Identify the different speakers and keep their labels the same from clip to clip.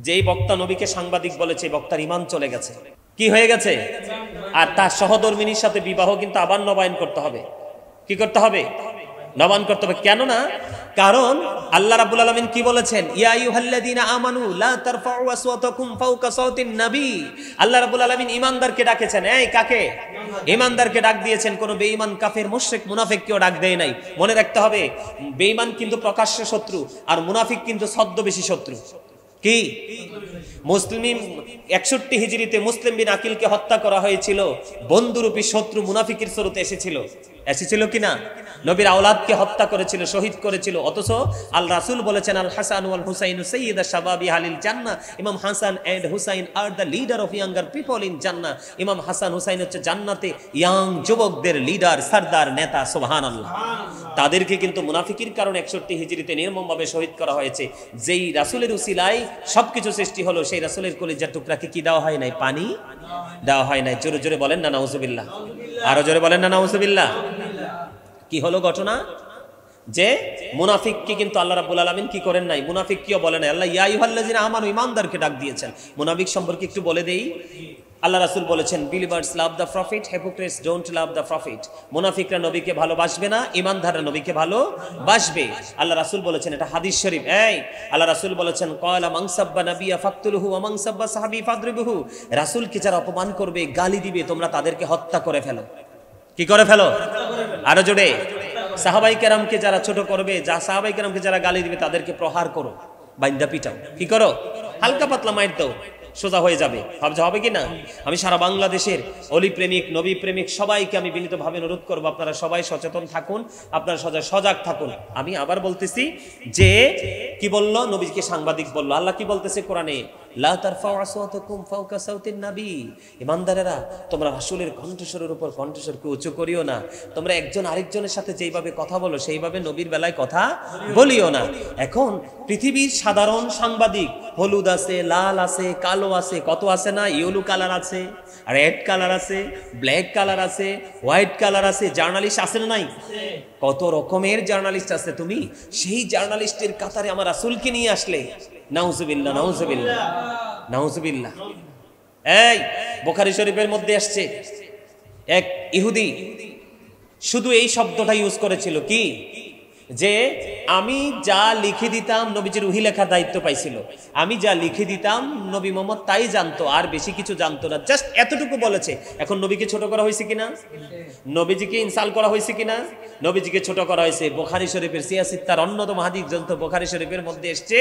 Speaker 1: যেই বক্তা নবীকে সাংবাদিক বলেছে বক্তার ঈমান চলে গেছে, কি হয়ে গেছে? আর তার সহধর্মিনীর সাথে বিবাহ কিন্তু আবার নবায়ন করতে হবে। কি করতে হবে? নবায়ন করতে হবে। কেন না? কারণ আল্লাহ রাব্বুল আলামিন কি বলেছেন? ইয়া আইয়ুহাল্লাযীনা আমানু লা তারফাউ আসওয়াতাকুম ফাওকা সাওতিন নবী। আল্লাহ রাব্বুল আলামিন ঈমানদারকে ডাকেছেন। এই কাকে? ঈমানদারকে ডাক দিয়েছেন, কোন বেঈমান কাফের মুশরিক মুনাফিককেও ডাক দেয় নাই। মনে রাখতে হবে, বেঈমান কিন্তু প্রকাশ্য শত্রু আর মুনাফিক কিন্তু ছদ্মবেশী শত্রু। কি? মুসলিম 61 হিজরিতে মুসলিম বিন আকিলকে হত্যা করা হয়েছিল, বন্ধুরূপী শত্রু মুনাফিকের স্বরূপে এসেছিল কিনা? নবীর আওলাদকে হত্যা করেছিল, শহীদ করেছিল। অথচ আল রাসূল বলেছেন, আল হাসান ওয়াল হুসাইন সাইয়্যিদা শাবাবি আহলিল জান্নাহ। ইমাম Hasan and Hussain are the leader of younger people in জান্নাহ। ইমাম হাসান হুসাইন হচ্ছে জান্নাতে ইয়াং যুবকদের লিডার, সরদার, নেতা। সুবহানাল্লাহ। তাদেরকে কিন্তু মুনাফিকের কারণে 61 হিজরিতে নির্মমভাবে শহীদ করা হয়েছে। যেই রাসূলের উসিলায় সবকিছু সৃষ্টি হলো, সেই রাসূলের কলিজার টুকরাকে কি দেওয়া হয় নাই? পানি দেওয়া হয় নাই। জোরে জোরে বলেন না নাউজুবিল্লাহ। আরো জোরে বলেন না নাউজুবিল্লাহ। কি হলো ঘটনা? যে মুনাফিককে কিন্তু আল্লাহ রাব্বুল আলামিন কি করেন নাই? মুনাফিক কিও বলে নাই। আল্লাহ ইয়া আইয়ুহাল্লাযীনা আমানু, ঈমানদারকে ডাক দিয়েছেন। মুনাফিক সম্পর্কে একটু বলে দেই। আল্লাহ রাসূল বলেছেন, believers love the profit, hypocrites don't love the profit. মুনাফিকরা নবীকে ভালোবাসবে না, ঈমানদাররা নবীকে ভালোবাসবে। আল্লাহ রাসূল বলেছেন, এটা হাদিস শরীফ। এই আল্লাহ রাসূল বলেছেন, ক্বালা মান সাব্বা নাবিয়্যা ফাকতুলুহু ওয়া মান সাব্বা সাহাবী ফাদরিবুহু। রাসূলকে যারা অপমান করবে, গালি দিবে, তোমরা তাদেরকে হত্যা করে ফেলো। কি করে ফেলো? আরো জোরে। সাহাবাই কেরামকে যারা ছোট করবে, সাহাবাই কেরামকে যারা গালি দিবে, তাদেরকে প্রহার করো, বাইন্দা পিটাও। কি করো? হালকা পাতলা মাইর দাও, সোজা হয়ে যাবে। হবে কি না? আমি সারা বাংলাদেশের অলি প্রেমিক, নবী প্রেমিক সবাইকে আমি বিনীতভাবে অনুরোধ করবো, আপনারা সবাই সচেতন থাকুন, আপনারা সজাগ থাকুন। আমি আবার বলতেছি যে কি বললো? নবীকে সাংবাদিক বললো। আল্লাহ কি বলতেছে কোরআনে? লা তারফাউ আসওয়াতাকুম ফাওকা সাওতিন নবী। ঈমানদারেরা, তোমরা রাসূলের কণ্ঠস্বরের উপর কণ্ঠস্বরকে উঁচু করিও না। তোমরা একজন আরেকজনের সাথে যেইভাবে কথা বলো, সেইভাবে নবীর বেলায় কথা বলিও না। এখন পৃথিবীর সাধারণ সাংবাদিক হলুদ আছে, লাল আছে, কালো আছে, কত আছে না? ইয়েলো কালার আছে, রেড কালার আছে, ব্ল্যাক কালার আছে, হোয়াইট কালার আছে। জার্নালিস্ট আছে না নাই? কত রকমের জার্নালিস্ট আছে। তুমি সেই জার্নালিস্টের কাতারে আমার রাসূলকে নিয়ে আসলে, নাউজুবিল্লাহ, নাউজুবিল্লাহ, নাউজুবিল্লাহ। এই বুখারী শরীফের মধ্যে আসছে, এক ইহুদি শুধু এই শব্দটা ইউজ করেছিল, কি? যে আমি যা লিখে দিতাম, নবীজির ওহী লেখার দায়িত্ব পাইছিল, আমি যা লিখে দিতাম নবী মুহাম্মদ তাই জানতো, আর বেশি কিছু জানতো না। জাস্ট এতটুকু বলেছে। এখন নবীকে ছোট করা হয়েছে কিনা? নবীজিকে ইনসাল করা হয়েছে কিনা? নবীজিকে ছোট করা হয়েছে। বুখারী শরীফের সিয়াসিত্তার অন্যতম হাদিস গ্রন্থ বুখারী শরীফের মধ্যে এসেছে,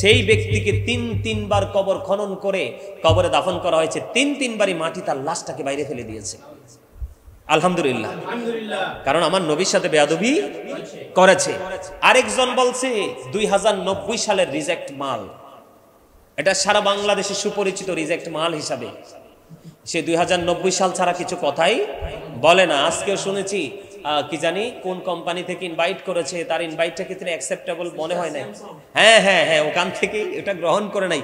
Speaker 1: সেই ব্যক্তিকে তিনবার কবর খনন করে কবরে দাফন করা হয়েছে। তিনবারই মাটি তার লাশটাকে বাইরে ফেলে দিয়েছে। আলহামদুলিল্লাহ। কারণ আমার নবীর সাথে বেয়াদবি করেছে। আরেকজন বলছে 2090 সালের রিজেক্ট মাল। এটা সারা বাংলাদেশে সুপরিচিত রিজেক্ট মাল হিসাবে। সে 2090 সাল ছাড়া কিছু কথাই বলে না। আজকেও শুনেছি কি জানি কোন কোম্পানি থেকে ইনভাইট করেছে, তার ইনভাইটটা কি তিনি অ্যাকসেপ্টেবল মনে হয় না। হ্যাঁ, ওখান থেকে এটা গ্রহণ করে নাই।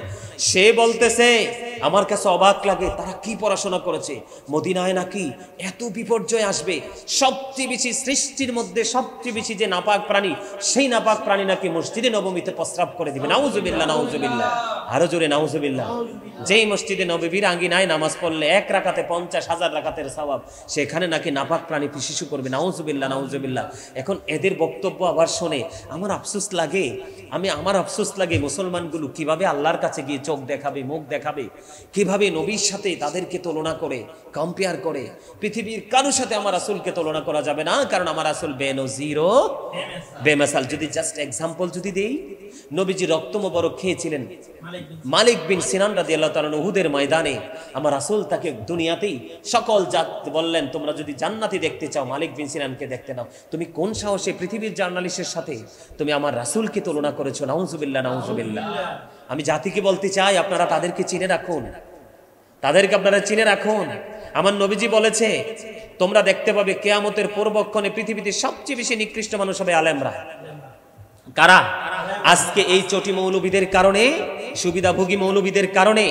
Speaker 1: সে বলতেছে, আমার কাছে অবাক লাগে, তারা কি পড়াশোনা করেছে, মদিনায় নাকি এত বিপর্যয় আসবে, সবচেয়ে বেশি সৃষ্টির মধ্যে সবচেয়ে বেশি যে নাপাক প্রাণী, সেই নাপাক প্রাণী নাকি মসজিদে নববীতে প্রস্রাব করে দিবে। নাউজুবিল্লাহ, নাউজুবিল্লাহ, আরো জোরে নাউজুবিল্লাহ। যেই মসজিদে নববীর আঙ্গিনায় নামাজ পড়লে 1 রাকাতে 50,000 রাকাতের সওয়াব, সেখানে নাকি নাপাক প্রাণী শিশু করবে। নাউজুবিল্লাহ, নাউজুবিল্লাহ। এখন এদের বক্তব্য আবার শুনে আমার আফসোস লাগে। আমার আফসোস লাগে, মুসলমানগুলো কিভাবে আল্লাহর কাছে গিয়ে চোখ দেখাবে, মুখ দেখাবে, কিভাবে নবীর সাথে তাদেরকে তুলনা করে, কম্পেয়ার করে। পৃথিবীর কারোর সাথে আমার রাসূলকে তুলনা করা যাবে না, কারণ আমার রাসূল বেনজির ও বেমিসাল। যদি জাস্ট এক্সাম্পল যদি দেই, নবীজি রক্ত মোবারক খেয়েছিলেন মালিক বিন সিনান রাদিয়াল্লাহু তাআলা উহুদের ময়দানে। আমার রাসূল তাকে দুনিয়াতেই সকল জাত বললেন, তোমরা যদি জান্নাতি দেখতে চাও, মালিক বিন সিনানকে দেখতে নাও। তুমি কোন সাহসে পৃথিবীর জার্নালিস্টের সাথে তুমি আমার রাসূলকে তুলনা করেছো? নাউজুবিল্লাহ, নাউজুবিল্লাহ। আমি জাতিকে বলতে চাই, আপনারা তাদেরকে চিনে রাখুন, তাদেরকে আপনারা চিনে রাখুন। আমার নবীজি বলেছে, তোমরা দেখতে পাবে কিয়ামতের পূর্বক্ষণে পৃথিবীতে সবচেয়ে বেশি নিকৃষ্ট মানুষ হবে আলেমরা। কারা? আজকে এই চটি মৌলবীদের কারণে, সুবিধাভোগী মৌলবীদের কারণে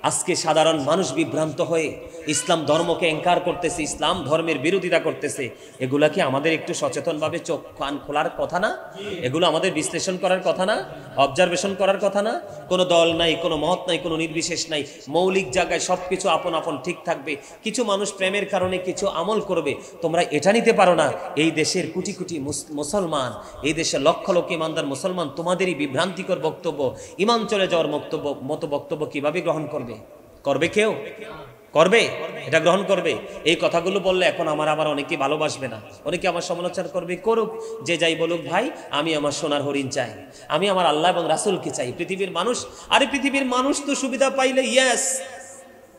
Speaker 1: আজকে সাধারণ মানুষ বিভ্রান্ত হয়ে ইসলাম ধর্মকে এনকার করতেছে, ইসলাম ধর্মের বিরোধিতা করতেছে। এগুলা কি আমাদের একটু সচেতনভাবে চোখ কান খোলার কথা না? এগুলো আমাদের বিশ্লেষণ করার কথা না? অবজারভেশন করার কথা না? কোনো দল নাই, কোনো মত নাই, কোনো নির্বিশেষ নাই, মৌলিক জায়গায় সব কিছু আপন আপন ঠিক থাকবে। কিছু মানুষ প্রেমের কারণে কিছু আমল করবে। তোমরা এটা নিতে পারো না, এই দেশের কোটি কোটি মুসলমান, এই দেশের লক্ষ লক্ষ ইমানদার মুসলমান তোমাদেরই বিভ্রান্তিকর বক্তব্য, ইমান চলে যাওয়ার মতো বক্তব্য কিভাবে গ্রহণ করবে? করবে কেউ? করবে? এটা গ্রহণ করবে? এই কথাগুলো বললে এখন আমার অনেকে ভালোবাসবে না, অনেকে আমার সমালোচনা করবে। করুক, যে যাই বলুক ভাই, আমি আমার সোনার হরিণ চাই, আমি আমার আল্লাহ এবং রাসূলকে চাই। পৃথিবীর মানুষ, আরে পৃথিবীর মানুষ তো সুবিধা পাইলে ইয়েস,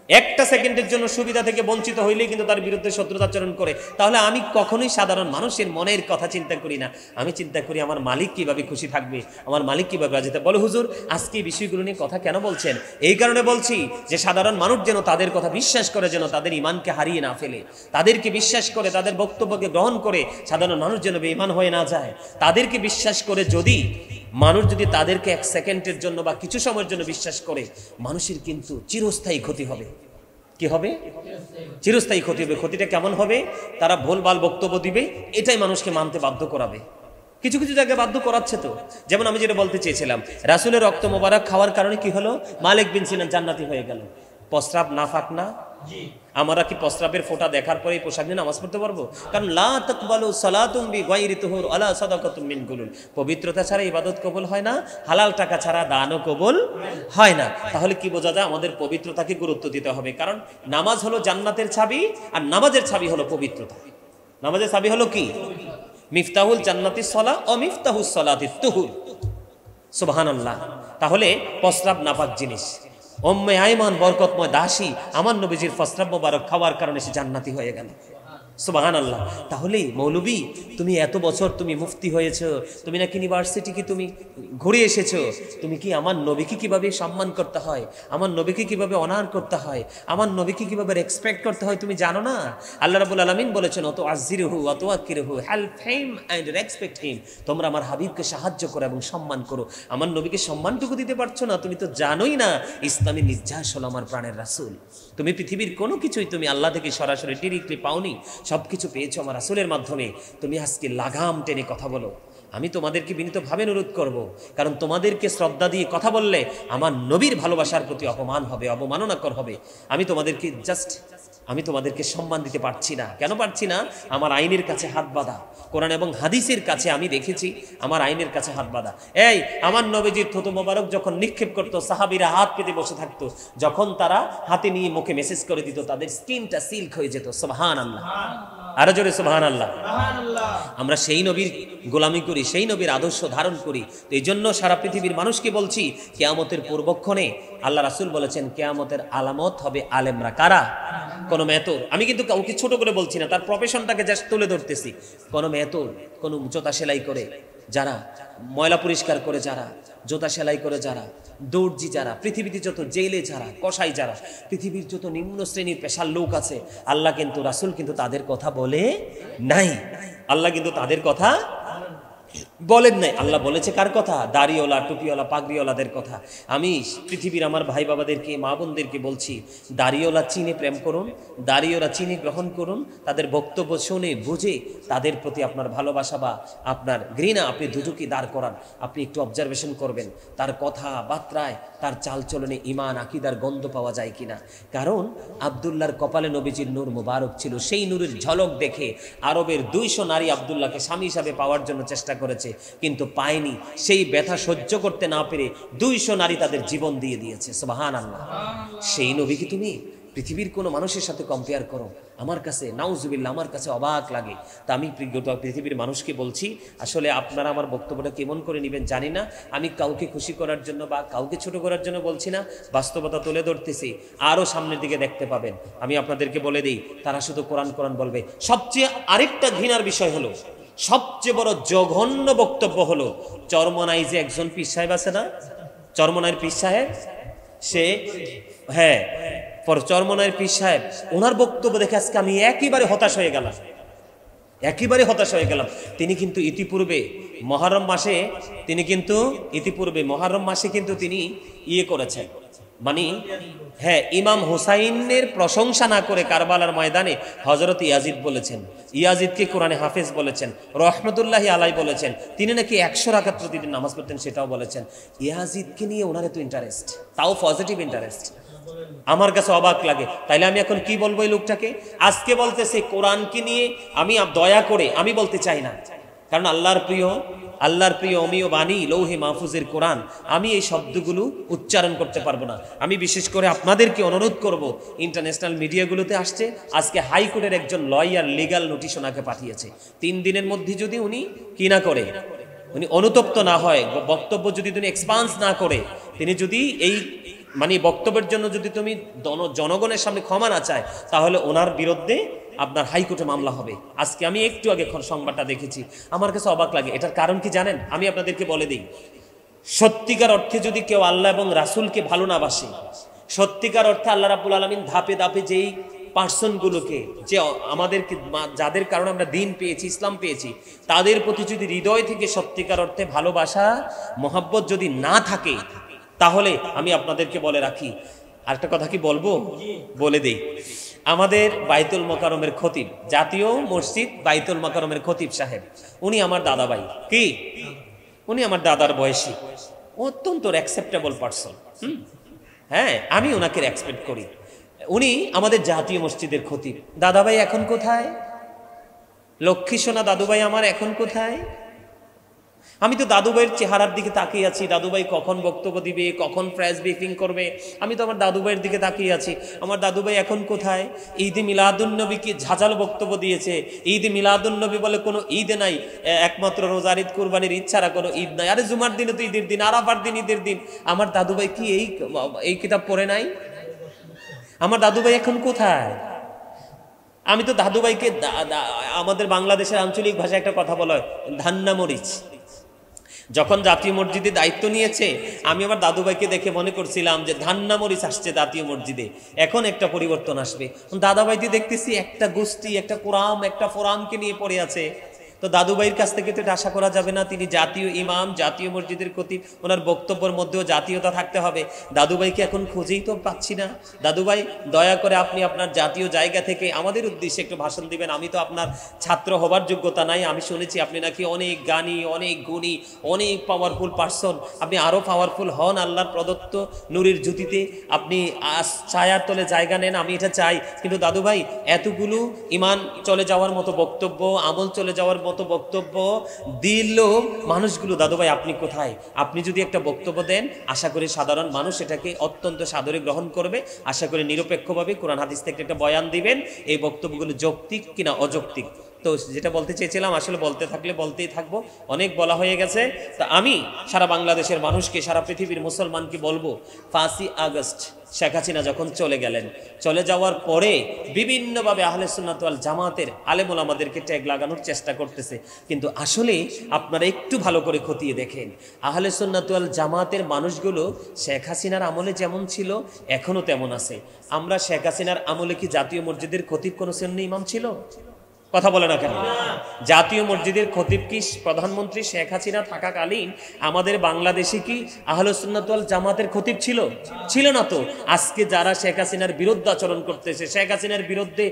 Speaker 1: একটা সেকেন্ডের জন্য সুবিধা থেকে বঞ্চিত হইলেই কিন্তু তার বিরুদ্ধে শত্রুতাচরণ করে। তাহলে আমি কখনোই সাধারণ মানুষের মনের কথা চিন্তা করি না, আমি চিন্তা করি আমার মালিক কিভাবে খুশি থাকবে, আমার মালিক কিভাবে রাজি থাকবে। বলে হুজুর আজকে এই বিষয়গুলো নিয়ে কথা কেন বলছেন? এই কারণে বলছি যে সাধারণ মানুষ যেন তাদের কথা বিশ্বাস করে, যেন তাদের ইমানকে হারিয়ে না ফেলে, তাদেরকে বিশ্বাস করে, তাদের বক্তব্যকে গ্রহণ করে সাধারণ মানুষ যেন বেঈমান হয়ে না যায়। তাদেরকে বিশ্বাস করে যদি মানুষ যদি তাদেরকে এক সেকেন্ডের জন্য বা কিছু সময়ের জন্য বিশ্বাস করে, মানুষের কিন্তু চিরস্থায়ী ক্ষতি হবে। কি হবে? চিরস্থায়ী ক্ষতি হবে। ক্ষতিটা কেমন হবে? তারা ভুলভাল বক্তব্য দিবে, এটাই মানুষকে মানতে বাধ্য করাবে। কিছু কিছু জায়গায় বাধ্য করাচ্ছে তো। যেমন আমি যেটা বলতে চেয়েছিলাম, রাসূলের রক্ত মোবারক খাওয়ার কারণে কি হলো? মালিক বিন সিনান জান্নাতি হয়ে গেল। প্রস্রাব নাফাক না? আমরা কি প্রস্রাবের ফোঁটা দেখার পরেই পোশাক নিয়ে নামাজ পড়তে পারবো? কারণ লা তাকবালু সালাতুম বিগাইরি তুহুর আলা সাদাকাতুম মিন গুলুল, পবিত্রতা ছাড়া ইবাদত কবুল হয় না, হালাল টাকা ছাড়া দানও কবুল হয় না। তাহলে কি বোঝা যায়? আমাদের পবিত্রতাকে গুরুত্ব দিতে হবে। কারণ নামাজ হলো জান্নাতের চাবি, আর নামাজের চাবি হলো পবিত্রতা। নামাজের চাবি হলো কি? মিফতাহুল জান্নাতিস সালাহ ও মিফতাহুস সালাতিত তুহুর। সুবহানাল্লাহ। তাহলে প্রস্রাব নাপাক জিনিস। উম্মে আইমান বরকতময় দাসী আমার নবীজির প্রস্রাব মোবারক খাওয়ার কারণে সে জান্নাতি হয়ে গেল। সুবহানাল্লাহ। তাহলে মৌলবী, তুমি এত বছর তুমি মুফতি হয়েছো, তুমি নাকি ইউনিভার্সিটি কি তুমি ঘুরে এসেছো, তুমি কি আমার নবীকে কিভাবে সম্মান করতে হয়, আমার নবীকে কিভাবে অনার করতে হয়, আমার নবীকে কিভাবে রেসপেক্ট করতে হয় তুমি জানো না? আল্লাহ রাব্বুল আলামিন বলেছেন, অত আজিরহু অত আকিরহু help him and respect him. তোমরা আমার হাবিবকে সাহায্য করো এবং সম্মান করো। আমার নবীকে সম্মানটুকু দিতে পারছো না, তুমি তো জানোই না ইসলামী নির্যাস হলো আমার প্রাণের রাসূল। তুমি পৃথিবীর কোনো কিছুই তুমি আল্লাহ থেকে সরাসরি ডিরেক্টলি পাওনি, সব কিছু পেয়েছো আমার রাসূলের মাধ্যমে। তুমি আজকে লাগাম টেনে কথা বলো। আমি তোমাদেরকে বিনীতভাবে অনুরোধ করব, কারণ তোমাদেরকে শ্রদ্ধা দিয়ে কথা বললে আমার নবীর ভালোবাসার প্রতি অপমান হবে, অবমাননাকর হবে। আমি তোমাদেরকে সম্মান দিতে পারছি না। কেন পারছি না? আমার আইনের কাছে হাত বাঁধা, কোরআন এবং হাদিসের কাছে আমি দেখেছি আমার আইনের কাছে হাত বাঁধা। এই আমার নবীজির থুতু মোবারক যখন নিক্ষেপ করতো, সাহাবীরা হাত পেতে বসে থাকতো, যখন তারা হাতে নিয়ে মুখে মেসেজ করে দিত, তাদের স্কিনটা সিল্ক হয়ে যেত। সুবহানাল্লাহ। আরো জোরে সুবহানাল্লাহ। আমরা সেই নবীর গোলামি করি, সেই নবীর আদর্শ ধারণ করি। তো এই জন্য সারা পৃথিবীর মানুষকে বলছি, কিয়ামতের পূর্বক্ষণে আল্লাহ রাসূল বলেছেন কিয়ামতের আলামত হবে আলেমরা। কারা? কোন মেহতর। আমি কিন্তু কাউকে ছোট করে বলছি না, তার প্রফেশনটাকে জাস্ট তুলে ধরতেছি। কোন মেহতর, কোন জুতা সেলাই করে যারা, ময়লা পরিষ্কার করে যারা, জুতা সেলাই করে যারা, দর্জি যারা, পৃথিবীতে যত জেলে যারা, কসাই যারা, পৃথিবীর যত নিম্ন শ্রেণীর পেশার লোক আছে, আল্লাহ কিন্তু, রাসূল কিন্তু তাদের কথা বলে নাই। আল্লাহ কিন্তু তাদের কথা বলেন নাই। আল্লাহ বলেছে কার কথা? দাড়িওয়ালা, টুপিওয়ালা, পাগড়িওয়ালাদের কথা। আমি পৃথিবীর আমার ভাই বাবাদেরকে, মা বোনদেরকে বলছি, দাড়িওয়ালা চিনে প্রেম করুন, দাড়িওয়ালা চিনে গ্রহণ করুন, তাদের বক্তব্য শুনে বুঝে তাদের প্রতি আপনার ভালোবাসা বা আপনার ঘৃণা আপনি দুজুকি দাঁড় করান। আপনি একটু অবজারভেশন করবেন তার কথা বার্তায়, তার চালচলনে ইমান আকিদার গন্ধ পাওয়া যায় কিনা। কারণ আব্দুল্লাহর কপালে নবীজির নূর মুবারক ছিল, সেই নূরের ঝলক দেখে আরবের 200 নারী আব্দুল্লাহকে স্বামী হিসাবে পাওয়ার জন্য চেষ্টা করেছে, কিন্তু পায়নি। সেই ব্যথা সহ্য করতে না পেরে 200 নারী তাদের জীবন দিয়ে দিয়েছে। সুবহানাল্লাহ। সেই নবীকে তুমি পৃথিবীর কোনো মানুষের সাথে কম্পেয়ার করো, আমার কাছে নাউজুবিল্লাহ, আমার কাছে অবাক লাগে। তা আমি পৃথিবীর মানুষকে বলছি, আসলে আপনারা আমার বক্তব্যটা কেমন করে নেবেন জানি না। আমি কাউকে খুশি করার জন্য বা কাউকে ছোট করার জন্য বলছি না, বাস্তবতা তুলে ধরতেছি। আরও সামনের দিকে দেখতে পাবেন। আমি আপনাদেরকে বলে দিই, তারা শুধু কোরআন কোরআন বলবে। সবচেয়ে আরেকটা ঘৃণার বিষয় হলো, সবচেয়ে বড় জঘন্য বক্তব্য হলো, চরমনাই যে একজন পীর সাহেব আছে না, চরমনাইয়ের পীর সাহেব, সে চরমনাইয়ের পীর সাহেব, ওনার বক্তব্য দেখে আজকে আমি একেবারে হতাশ হয়ে গেলাম। তিনি কিন্তু ইতিপূর্বে মহরম মাসে কিন্তু তিনি ইয়ে করেছেন, মানে হ্যাঁ, ইমাম হুসাইনের প্রশংসা না করে কারবালার ময়দানে হযরত ইয়াজিদ বলেছেন, ইয়াজিদকে কোরআনে হাফেজ বলেছেন, রহমতুল্লাহি আলাই বলেছেন, তিনি নাকি 100 রাকাত প্রতিদিন নামাজ পড়তেন, সেটাও বলেছেন। ইয়াজিদকে নিয়ে ওনার এত ইন্টারেস্ট, তাও পজিটিভ ইন্টারেস্ট, আমার কাছে অবাক লাগে। তাইলে আমি এখন কি বলবো এই লোকটাকে? আজকে বলতেছে কোরআনকে নিয়ে আমি দয়া করে আমি বলতে চাই না, কারণ আল্লাহর প্রিয় অমীয় বাণী লৌহে মাহফুজের কোরআন, আমি এই শব্দগুলো উচ্চারণ করতে পারবো না। আমি বিশেষ করে আপনাদেরকে অনুরোধ করব, ইন্টারন্যাশনাল মিডিয়াগুলোতে আসছে, আজকে হাইকোর্টের একজন লয়ার লিগ্যাল নোটিশ ওনাকে পাঠিয়েছে, 3 দিনের মধ্যে যদি উনি কি না করে, উনি অনুতপ্ত না হয়, বক্তব্য যদি তিনি এক্সপান্স না করে, তিনি যদি এই মানে বক্তব্যের জন্য যদি তুমি জনগণের সামনে ক্ষমা না চায়, তাহলে ওনার বিরুদ্ধে আপনার হাইকোর্টে মামলা হবে। আজকে আমি একটু আগে সংবাদটা দেখেছি, আমার কাছে অবাক লাগে। এটার কারণ কি জানেন? আমি আপনাদেরকে বলে দিই, সত্যিকার অর্থে যদি কেউ আল্লাহ এবং রাসূলকে ভালো না বাসে, সত্যিকার অর্থে আল্লাহ রাব্বুল আলামিন ধাপে ধাপে যেই পার্সনগুলোকে, যে আমাদেরকে, যাদের কারণে আমরা দিন পেয়েছি, ইসলাম পেয়েছি, তাদের প্রতি যদি হৃদয় থেকে সত্যিকার অর্থে ভালোবাসা মহব্বত যদি না থাকে, তাহলে আমি আপনাদেরকে বলে রাখি, আরেকটা কথা কি বলবো, বলে দেই। আমাদের বাইতুল মোকাররমের খতিব, জাতীয় মসজিদ বাইতুল মোকাররমের খতিব সাহেব, উনি আমার দাদা ভাই, কি উনি আমার দাদার বয়সী, অত্যন্ত অ্যাকসেপ্টেবল পার্সন। হ্যাঁ, আমি ওনাকে রেসপেক্ট করি। উনি আমাদের জাতীয় মসজিদের খতিব। দাদাভাই এখন কোথায়? লক্ষ্মী সোনা দাদুভাই আমার এখন কোথায়? আমি তো দাদুভাইয়ের চেহারার দিকে তাকিয়ে আছি, দাদুভাই কখন বক্তব্য দিবে, কখন প্রেস ব্রিফিং করবে, আমি তো আমার দাদুভাইয়ের দিকে তাকিয়ে আছি। আমার দাদুভাই এখন কোথায়? ঈদে মিলাদুন্নবী কি ঝাঁঝালো বক্তব্য দিয়েছে। ঈদে মিলাদুন্নবী বলে কোনো ঈদ নাই, একমাত্র রোজার ঈদ, কুরবানির ঈদ ছাড়া কোনো ঈদ নাই। আরে জুমার দিনে তো ঈদের দিন, আরাফার দিন ঈদের দিন। আমার দাদুভাই কি এই কিতাব পড়ে নাই? আমার দাদুভাই এখন কোথায়? আমি তো দাদুভাইকে আমাদের বাংলাদেশের আঞ্চলিক ভাষায় একটা কথা বলা হয়, ধান্না মরিচ। যখন জাতীয় মসজিদে দায়িত্ব নিয়েছে, আমি আমার দাদুভাইকে দেখে মনে করছিলাম যে ধান্না মরিচ আসছে জাতীয় মসজিদে, এখন একটা পরিবর্তন আসবে। দাদাভাইটি দেখতেছি একটা গোষ্ঠী, একটা কোরআন, একটা ফোরামকে নিয়ে পড়ে আছে। তো দাদুভাইয়ের কাছ থেকে তো এটা আশা করা যাবে না, তিনি জাতীয় ইমাম, জাতীয় মসজিদের খতিব, ওনার বক্তব্যের মধ্যেও জাতীয়তা থাকতে হবে। দাদুভাইকে এখন খুঁজেই তো পাচ্ছি না। দাদুভাই, দয়া করে আপনি আপনার জাতীয় জায়গা থেকে আমাদের উদ্দেশ্যে একটু ভাষণ দিবেন। আমি তো আপনার ছাত্র হবার যোগ্যতা নাই। আমি শুনেছি আপনি নাকি অনেক জ্ঞানী, অনেক গুণী, অনেক পাওয়ারফুল পার্সন। আপনি আরও পাওয়ারফুল হন, আল্লাহর প্রদত্ত নূরের জ্যোতিতে আপনি ছায়ার তলে জায়গা নেন, আমি এটা চাই। কিন্তু দাদুভাই, এতগুলো ইমান চলে যাওয়ার মতো বক্তব্য, আমল চলে যাওয়ার মতো বক্তব্য দিল মানুষগুলো, দাদুভাই আপনি কোথায়? আপনি যদি একটা বক্তব্য দেন, আশা করি সাধারণ মানুষ এটাকে অত্যন্ত সাদরে গ্রহণ করবে। আশা করি নিরপেক্ষভাবে কোরআন হাদিস থেকে একটা বয়ান দিবেন, এই বক্তব্যগুলো যৌক্তিক কিনা অযৌক্তিক। তো যেটা বলতে চেয়েছিলাম, আসলে বলতে থাকলে বলতেই থাকবো, অনেক বলা হয়ে গেছে। তা আমি সারা বাংলাদেশের মানুষকে, সারা পৃথিবীর মুসলমানকে বলবো, 5ই আগস্ট শেখ হাসিনা যখন চলে গেলেন, চলে যাওয়ার পরে বিভিন্নভাবে আহলে সুন্নাত ওয়াল জামাতের আলেম ওলামাদেরকে ট্যাগ লাগানোর চেষ্টা করতেছে। কিন্তু আসলে আপনারা একটু ভালো করে খতিয়ে দেখেন, আহলে সুন্নাত ওয়াল জামাতের মানুষগুলো শেখ হাসিনার আমলে যেমন ছিল এখনো তেমন আছে। আমরা শেখ হাসিনার আমলে কি জাতীয় মসজিদের খতিব কোনো সুন্নি ইমাম ছিল? কথা বলে না কেন? জাতীয় মসজিদের খতিব কি প্রধানমন্ত্রী শেখ হাসিনা থাকাকালীন আমাদের বাংলাদেশে কি আহলে সুন্নাত ওয়াল জামাতের খতিব ছিল? ছিল না তো। আজকে যারা শেখ হাসিনার বিরুদ্ধে আচরণ করতেছে, শেখ হাসিনার বিরুদ্ধে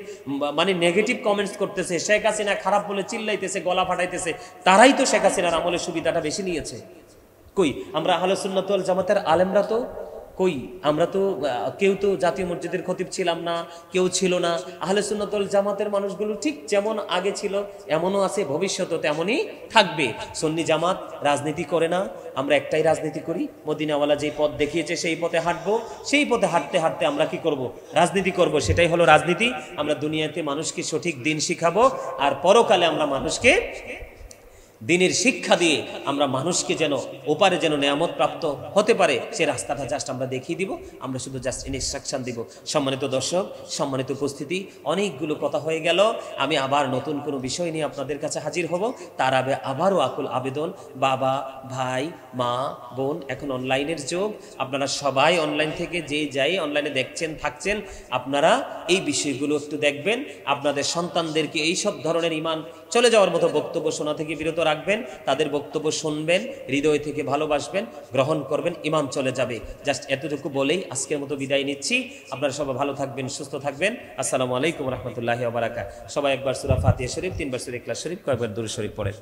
Speaker 1: মানে নেগেটিভ কমেন্টস করতেছে, শেখ হাসিনা খারাপ বলে চিল্লাইতেছে, গলা ফাটাইতেছে, তারাই তো শেখ হাসিনার আমলে সুবিধাটা বেশি নিয়েছে। কই আমরা আহলে সুন্নাত ওয়াল জামাতের আলেমরা তো কই? আমরা তো কেউ তো জাতীয় মসজিদের খতিব ছিলাম না, কেউ ছিল না। আহলে সুন্নাত ওয়াল জামাতের মানুষগুলো ঠিক যেমন আগে ছিল এমনও আছে, ভবিষ্যতেও তেমনই থাকবে। সুন্নি জামাত রাজনীতি করে না, আমরা একটাই রাজনীতি করি, মদিনাওয়ালা যেই পথ দেখিয়েছে সেই পথে হাঁটবো, সেই পথে হাঁটতে হাঁটতে আমরা কি করব? রাজনীতি করব। সেটাই হলো রাজনীতি। আমরা দুনিয়াতে মানুষকে সঠিক দিন শিখাবো, আর পরকালে আমরা মানুষকে দিনের শিক্ষা দিয়ে আমরা মানুষকে যেন ওপারে যেন নেয়ামত প্রাপ্ত হতে পারে, সে রাস্তাটা জাস্ট আমরা দেখিয়ে দিব। আমরা শুধু জাস্ট ইনস্ট্রাকশন দিব। সম্মানিত দর্শক, সম্মানিত উপস্থিতি, অনেকগুলো কথা হয়ে গেল। আমি আবার নতুন কোনো বিষয় নিয়ে আপনাদের কাছে হাজির হব। তার আগে আবারও আকুল আবেদন, বাবা, ভাই, মা, বোন, এখন অনলাইনের যুগ, আপনারা সবাই অনলাইন থেকে যে যাই অনলাইনে দেখছেন থাকছেন, আপনারা এই বিষয়গুলো একটু দেখবেন। আপনাদের সন্তানদেরকে এই সব ধরনের ইমান চলে যাওয়ার মতো বক্তব্য শোনা থেকে বিরত রাখবেন, তাদের বক্তব্য শুনবেন, হৃদয় থেকে ভালোবাসবেন, গ্রহণ করবেন, ঈমান চলে যাবে। জাস্ট এতটুকু বলেই আজকের মতো বিদায় নিচ্ছি। আপনারা সবাই ভালো থাকবেন, সুস্থ থাকবেন। আসসালামু আলাইকুম রহমতুল্লাহি ওয়া বারাকাতুহু। সবাই একবার সূরা ফাতিহা শরীফ, 3 বার সূরা ইখলাস শরীফ, কয়েকবার দুরূদ শরীফ পড়েন।